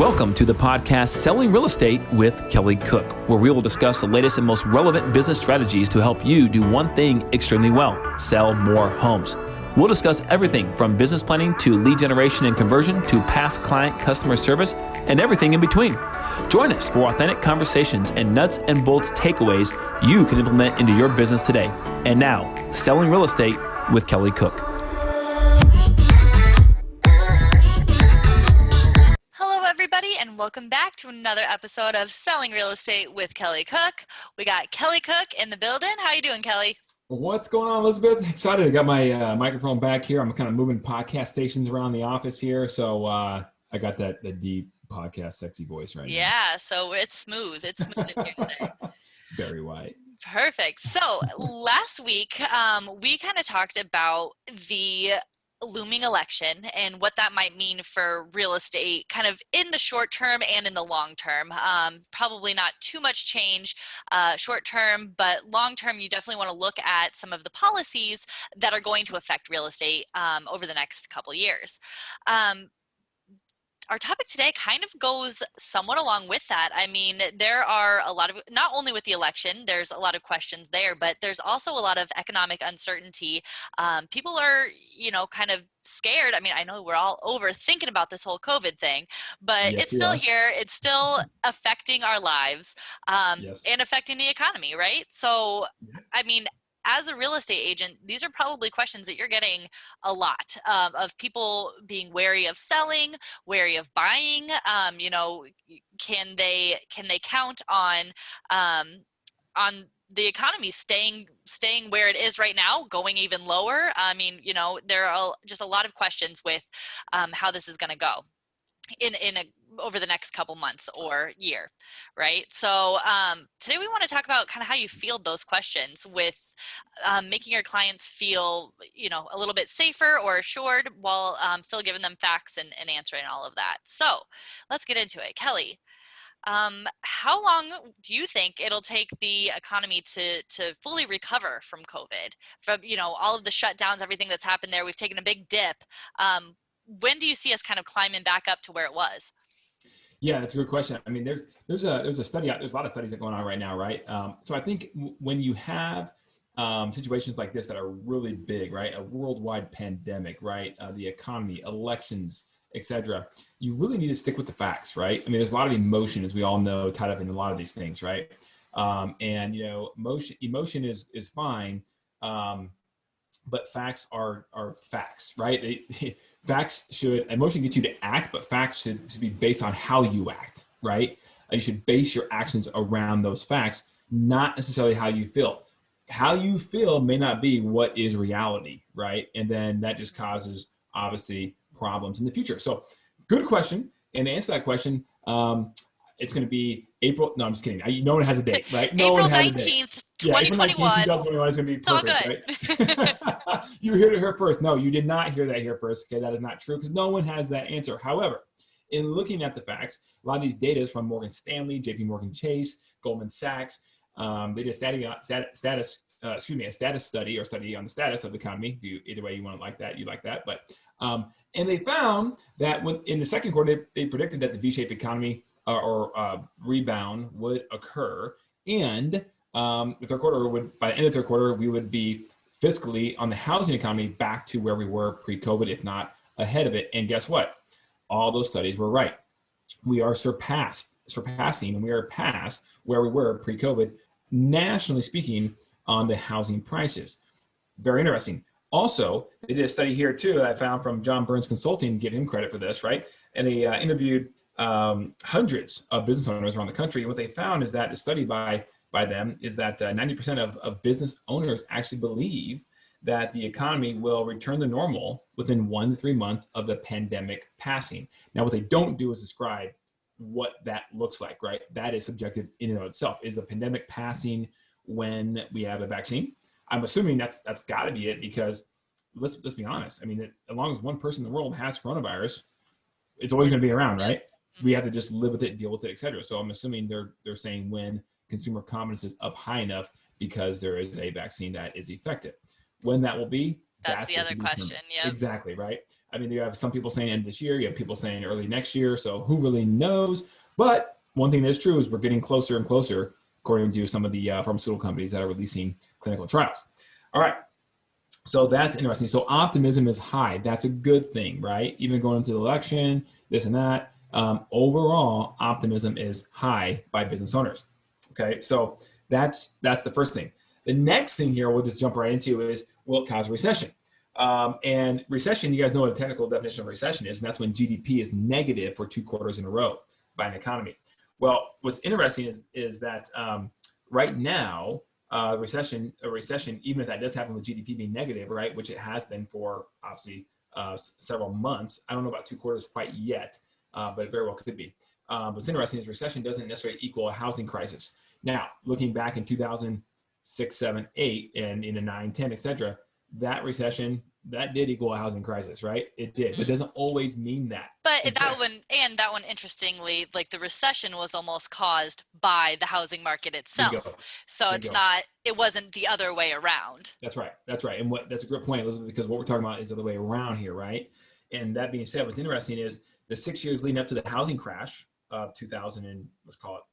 Welcome to the podcast Selling Real Estate with Kelly Cook, where we will discuss the latest and most relevant business strategies to help you do one thing extremely well: sell more homes. We'll discuss everything from business planning to lead generation and conversion to past client customer service and everything in between. Join us for authentic conversations and nuts and bolts takeaways you can implement into your business today. And now, Selling Real Estate with Kelly Cook. And welcome back to another episode of Selling Real Estate with Kelly Cook. We got Kelly Cook in the building. How you doing, Kelly? What's going on, Elizabeth? Excited. I got my microphone back here. I'm kind of moving podcast stations around the office here. So I got that deep podcast sexy voice right now. Yeah, so it's smooth. It's smooth in here today. Very white. Perfect. So last week, we kind of talked about the looming election and what that might mean for real estate kind of in the short term and in the long term. Probably not too much change short term, but long term, you definitely want to look at some of the policies that are going to affect real estate over the next couple years. Our topic today kind of goes somewhat along with that. I mean, there are a lot of, not only with the election, there's a lot of questions there, but there's also a lot of economic uncertainty. People are, kind of scared. I mean, I know we're all over thinking about this whole COVID thing, but Yes, it's still here. It's still affecting our lives and affecting the economy, right? So, I mean, as a real estate agent, these are probably questions that you're getting a lot of people being wary of selling, wary of buying. Can they count on the economy staying where it is right now, going even lower? I mean, there are just a lot of questions with how this is going to go over the next couple months or year, right? So today we want to talk about kind of how you field those questions with making your clients feel, a little bit safer or assured while still giving them facts and answering all of that. So let's get into it. Kelly, how long do you think it'll take the economy to fully recover from COVID? From, all of the shutdowns, everything that's happened there, we've taken a big dip. When do you see us kind of climbing back up to where it was? Yeah, that's a good question. I mean, there's a study out. There's a lot of studies that are going on right now, right? So I think when you have situations like this that are really big, right? A worldwide pandemic, right? The economy, elections, etc. You really need to stick with the facts, right? I mean, there's a lot of emotion, as we all know, tied up in a lot of these things, right? Emotion is fine, but facts are facts, right? Emotion gets you to act, but facts should be based on how you act, right? You should base your actions around those facts, not necessarily how you feel. How you feel may not be what is reality, right? And then that just causes, obviously, problems in the future. So good question. And to answer that question, it's going to be April. No, I'm just kidding. No one has a date, right? April 19th, 2021. April 19th, 2021 is going to be perfect, it's all good. Right? You heard it here first. No, you did not hear that here first. Okay, that is not true because no one has that answer. However, in looking at the facts, a lot of these data is from Morgan Stanley, JP Morgan Chase, Goldman Sachs. They did a status study or study on the status of the economy. Either way you want to like that, you like that. But and they found that in the second quarter, they predicted that the V-shaped economy or rebound would occur. And the third quarter by the end of the third quarter, we would be fiscally on the housing economy back to where we were pre-COVID, if not ahead of it. And guess what? All those studies were right. We are surpassing, and we are past where we were pre-COVID, nationally speaking, on the housing prices. Very interesting. Also, they did a study here too that I found from John Burns Consulting, give him credit for this, right? And they interviewed hundreds of business owners around the country. And what they found is that the study by them is that 90% of business owners actually believe that the economy will return to normal within 1 to 3 months of the pandemic passing. Now, what they don't do is describe what that looks like, right? That is subjective in and of itself. Is the pandemic passing when we have a vaccine? I'm assuming that's got to be it, because let's be honest. I mean, as long as one person in the world has coronavirus, it's always going to be around, right? We have to just live with it, deal with it, et cetera. So I'm assuming they're saying when consumer confidence is up high enough because there is a vaccine that is effective. When that will be, that's the other question. Yeah, exactly, right? I mean, you have some people saying end of this year, you have people saying early next year. So who really knows? But one thing that's true is we're getting closer and closer, according to some of the pharmaceutical companies that are releasing clinical trials. All right. So that's interesting. So optimism is high. That's a good thing, right? Even going into the election, this and that. Overall, optimism is high by business owners. Okay. So that's the first thing. The next thing here we'll just jump right into is, will it cause a recession? And recession, you guys know what the technical definition of recession is, and that's when GDP is negative for 2 quarters in a row by an economy. Well, what's interesting is that right now, a recession, even if that does happen with GDP being negative, right, which it has been for obviously several months. I don't know about 2 quarters quite yet, but it very well could be. What's interesting is recession doesn't necessarily equal a housing crisis. Now, looking back in 2006, 7, 8, and in the 9, 10, et cetera, that recession, that did equal a housing crisis, right? It did, but it doesn't always mean that. But that one, interestingly, like the recession was almost caused by the housing market itself. So it wasn't the other way around. That's right. And that's a great point, Elizabeth, because what we're talking about is the other way around here, right? And that being said, what's interesting is the 6 years leading up to the housing crash of 2000 and let's call it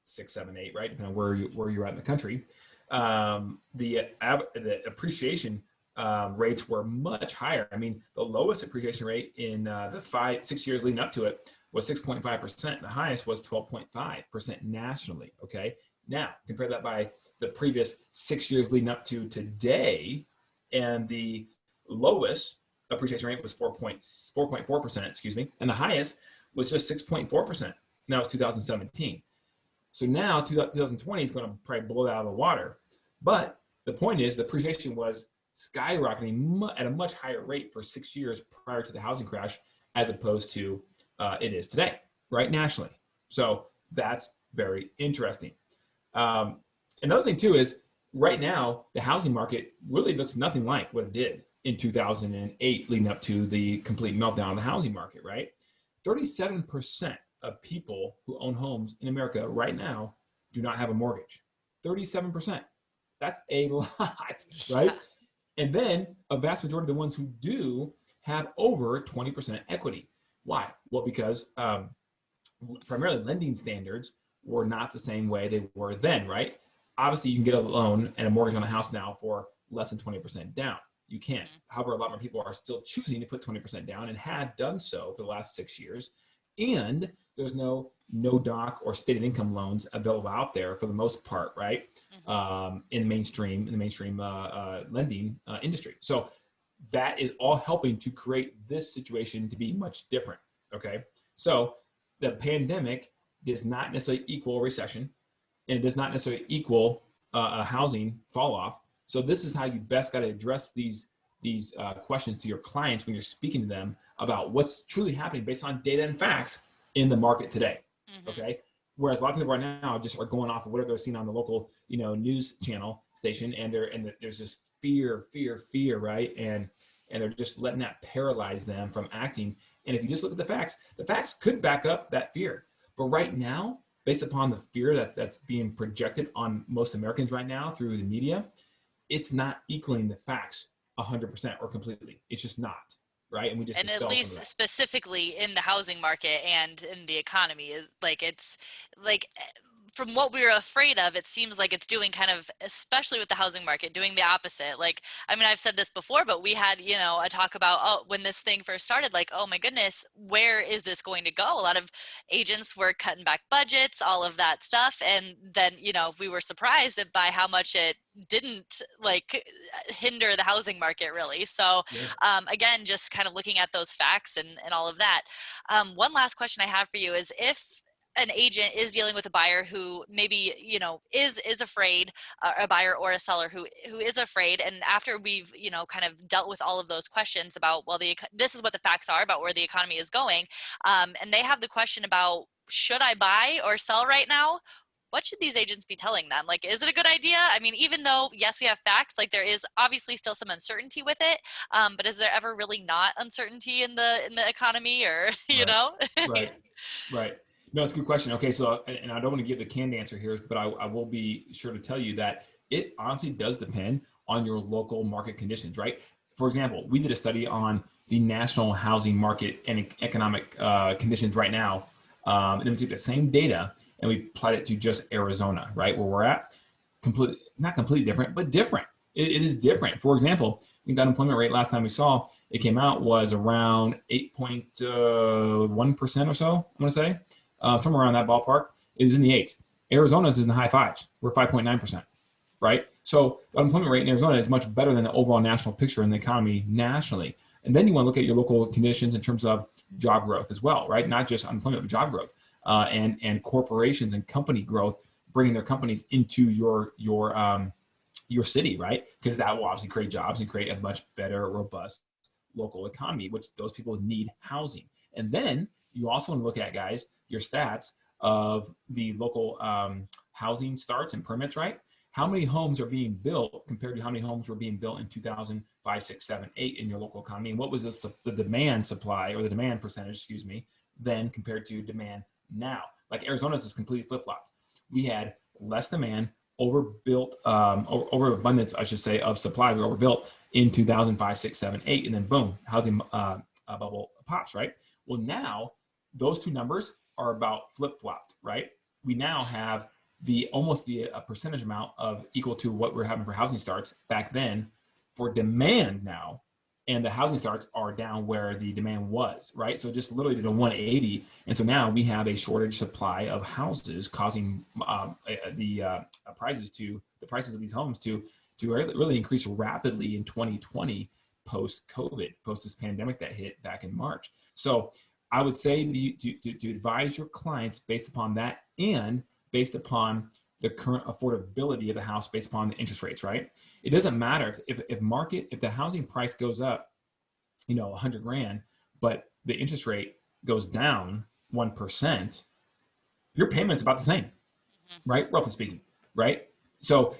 6, 7, 8, right? Depending on where you're at in the country. The appreciation rates were much higher. I mean, the lowest appreciation rate in the 5-6 years leading up to it was 6.5%. The highest was 12.5% nationally. Okay. Now compare that by the previous 6 years leading up to today, and the lowest appreciation rate was 4.4%, excuse me, and the highest was just 6.4%. Now it's 2017. So now 2020 is going to probably blow it out of the water. But the point is the appreciation was skyrocketing at a much higher rate for 6 years prior to the housing crash, as opposed to it is today, right, nationally. So that's very interesting. Another thing too is right now, the housing market really looks nothing like what it did in 2008 leading up to the complete meltdown of the housing market, right? 37% of people who own homes in America right now do not have a mortgage. 37%. That's a lot, right? Yeah. And then a vast majority of the ones who do have over 20% equity. Why? Well, because primarily lending standards were not the same way they were then, right? Obviously, you can get a loan and a mortgage on a house now for less than 20% down. You can. Mm-hmm. However, a lot more people are still choosing to put 20% down and have done so for the last 6 years. And there's no doc or stated income loans available out there for the most part, right? Mm-hmm. In the mainstream lending industry. So that is all helping to create this situation to be much different. Okay. So the pandemic does not necessarily equal a recession, and it does not necessarily equal a housing fall off. So this is how you best got to address these questions to your clients when you're speaking to them about what's truly happening based on data and facts in the market today. Mm-hmm. Okay. Whereas a lot of people right now just are going off of whatever they're seeing on the local, news channel station, and there's just fear, right? And they're just letting that paralyze them from acting. And if you just look at the facts could back up that fear. But right now, based upon the fear that's being projected on most Americans right now through the media, it's not equaling the facts 100% or completely. It's just not. Right. And we just, at least specifically in the housing market and in the economy, is like, it's like, from what we were afraid of, it seems like it's doing kind of, especially with the housing market, doing the opposite. Like, I mean, I've said this before, but we had, a talk about, when this thing first started, like, oh my goodness, where is this going to go? A lot of agents were cutting back budgets, all of that stuff. And then, we were surprised by how much it didn't hinder the housing market really. So again, just kind of looking at those facts and all of that. One last question I have for you is, if an agent is dealing with a buyer who maybe, is afraid, a buyer or a seller who is afraid. And after we've, kind of dealt with all of those questions about, well, this is what the facts are about where the economy is going. And they have the question about, should I buy or sell right now? What should these agents be telling them? Like, is it a good idea? I mean, even though, yes, we have facts, like there is obviously still some uncertainty with it. But is there ever really not uncertainty in the economy, or, Right. No, it's a good question. Okay, so, and I don't want to give the canned answer here, but I will be sure to tell you that it honestly does depend on your local market conditions, right? for example, we did a study on the national housing market and economic conditions right now. And then we took the same data and we applied it to just Arizona, right, where we're at. Not completely different, but different. It is different. For example, I think the unemployment rate last time we saw it came out was around 8.1% or so, I want to say, somewhere around that ballpark. It is in the 8s. Arizona's is in the high 5s. We're 5.9%, right? So the unemployment rate in Arizona is much better than the overall national picture in the economy nationally. And then you want to look at your local conditions in terms of job growth as well, right? Not just unemployment, but job growth and corporations and company growth, bringing their companies into your city, right? Because that will obviously create jobs and create a much better, robust local economy, which those people need housing. And then you also want to look at, guys, your stats of the local housing starts and permits, right? How many homes are being built compared to how many homes were being built in 2005, 6, 7, 8 in your local economy? And what was the demand supply, or the demand percentage, excuse me, then compared to demand now? Like Arizona's is completely flip-flopped. We had less demand, overabundance, I should say, of supply. We overbuilt in 2005, 6, 7, 8, and then boom, housing bubble pops, right? Well, now those two numbers are about flip-flopped, right? We now have almost a percentage amount of equal to what we're having for housing starts back then for demand now, and the housing starts are down where the demand was, right? So just literally did a 180, and so now we have a shortage supply of houses, causing the prices of these homes to really increase rapidly in 2020 post-COVID, post this pandemic that hit back in March. So I would say to advise your clients based upon that, and based upon the current affordability of the house, based upon the interest rates, right? It doesn't matter if the housing price goes up, $100,000, but the interest rate goes down 1%, your payment's about the same, right? Roughly speaking, right? So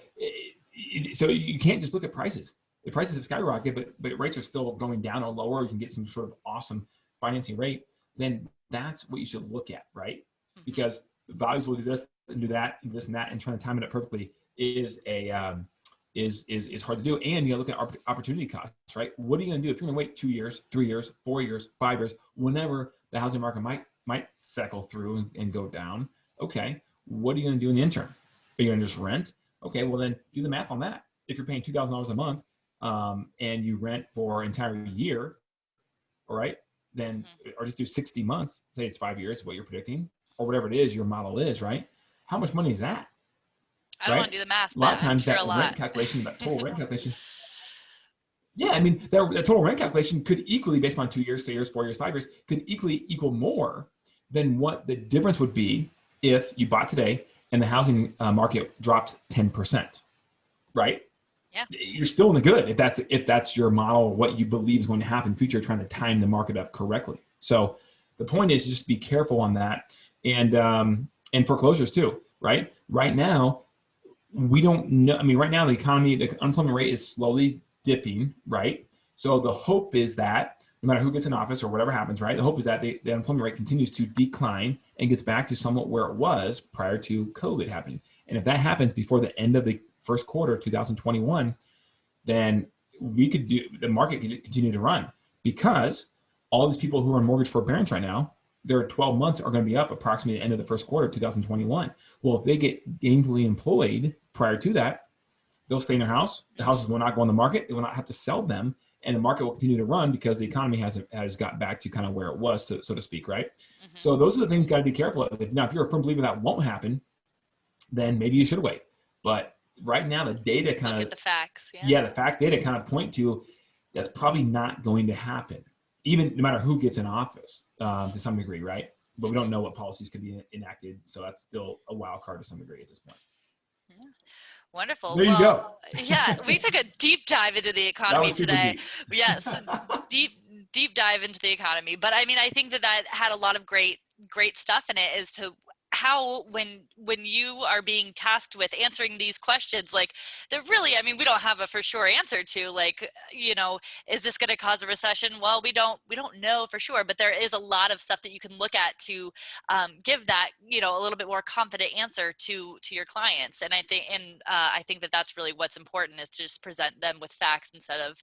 you can't just look at prices. The prices have skyrocketed, but rates are still going down or lower. You can get some sort of awesome financing rate. Then that's what you should look at, right? Because values will do this and do that, and this and that, and trying to time it up perfectly is hard to do. And you look at opportunity costs, right? What are you going to do if you're going to wait 2 years, 3 years, 4 years, 5 years, whenever the housing market might cycle through and go down? Okay, what are you going to do in the interim? Are you going to just rent? Okay, well then do the math on that. If you're paying $2,000 a month and you rent for an entire year, all right, then or just do 60 months. Say it's 5 years, what you're predicting, or whatever it is your model is, right? How much money is that? I don't want to do the math, a lot of times sure that rent calculation, that total rent calculation. Yeah, I mean, the total rent calculation could equally, based on 2 years, 3 years, 4 years, 5 years, could equal more than what the difference would be if you bought today and the housing market dropped 10%, right? Yeah. You're still in the good if that's your model, what you believe is going to happen in the future, trying to time the market up correctly. So the point is just be careful on that, and foreclosures too, right? Right now, we don't know. I mean, right now the unemployment rate is slowly dipping, right? So the hope is that no matter who gets in office or whatever happens, right? The hope is that the unemployment rate continues to decline and gets back to somewhat where it was prior to COVID happening. And if that happens before the end of the first quarter 2021, then the market could continue to run, because all these people who are in mortgage forbearance right now, their 12 months are going to be up approximately at the end of the first quarter of 2021. Well, if they get gainfully employed prior to that, they'll stay in their house. The houses will not go on the market. They will not have to sell them, and the market will continue to run because the economy has got back to kind of where it was, so to speak, right? So those are the things you got to be careful of. Now, if you're a firm believer that won't happen, then maybe you should wait. But right now, the data kind of look at the facts. The facts data kind of point to that's probably not going to happen, even no matter who gets in office to some degree, right? But we don't know what policies could be enacted, so that's still a wild card to some degree at this point. Yeah. Wonderful. There you go. Yeah, we took a deep dive into the economy today. Yes, deep dive into the economy. But I mean, I think that had a lot of great stuff in it, as to how when you are being tasked with answering these questions, like they're really, I mean, we don't have a for sure answer to, like, you know, is this going to cause a recession? Well, we don't know for sure, but there is a lot of stuff that you can look at to give that, you know, a little bit more confident answer to your clients. And I think that that's really what's important, is to just present them with facts instead of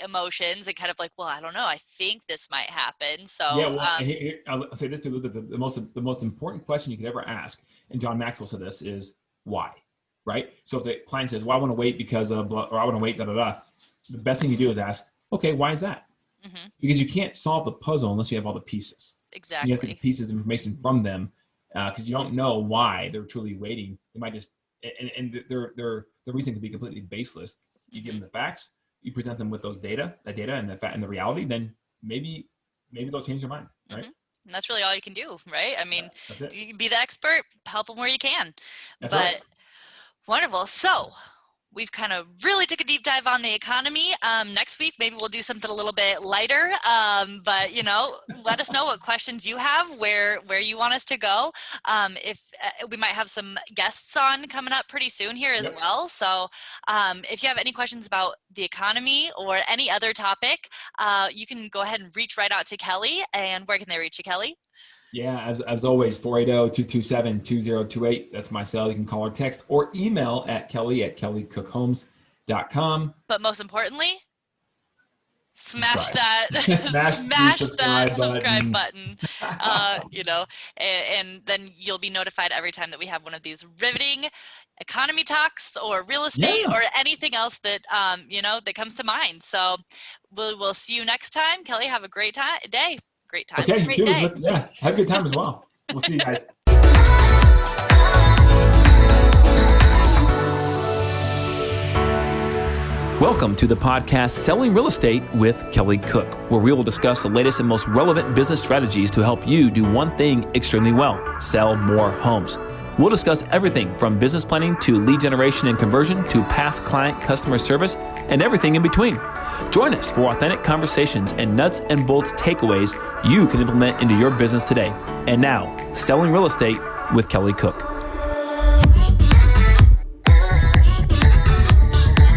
emotions, and kind of like, well, I don't know, I think this might happen. So yeah, well, I'll say this too. The most important question you could ever ask, and John Maxwell said this, is why, right? So if the client says, well, I want to wait because of, or I want to wait, the best thing you do is ask, okay, why is that? Mm-hmm. Because you can't solve the puzzle unless you have all the pieces. Exactly. You have to get pieces of information from them, because you don't know why they're truly waiting. They might just, and their reason could be completely baseless. You give them the facts, you present them with that data and the reality, then maybe they'll change their mind, right? Mm-hmm. And that's really all you can do, right? I mean, you can be the expert, help them where you can. That's right. Wonderful. So we've kind of really took a deep dive on the economy. Next week, maybe we'll do something a little bit lighter. But, you know, let us know what questions you have, where you want us to go. If we might have some guests on coming up pretty soon here as well. So if you have any questions about the economy or any other topic, you can go ahead and reach right out to Kelly. And where can they reach you, Kelly? Yeah, as always, 480-227-2028. That's my cell. You can call or text or email at kelly@kellycookhomes.com. But most importantly, smash that subscribe button. You know, and then you'll be notified every time that we have one of these riveting economy talks or real estate or anything else that you know, that comes to mind. So we'll see you next time. Kelly, have a great day. Great time. Okay, great day. Yeah, have a good time as well. We'll see you guys. Welcome to the podcast Selling Real Estate with Kelly Cook, where we will discuss the latest and most relevant business strategies to help you do one thing extremely well: sell more homes. We'll discuss everything from business planning to lead generation and conversion to past client customer service and everything in between. Join us for authentic conversations and nuts and bolts takeaways you can implement into your business today. And now, Selling Real Estate with Kelly Cook.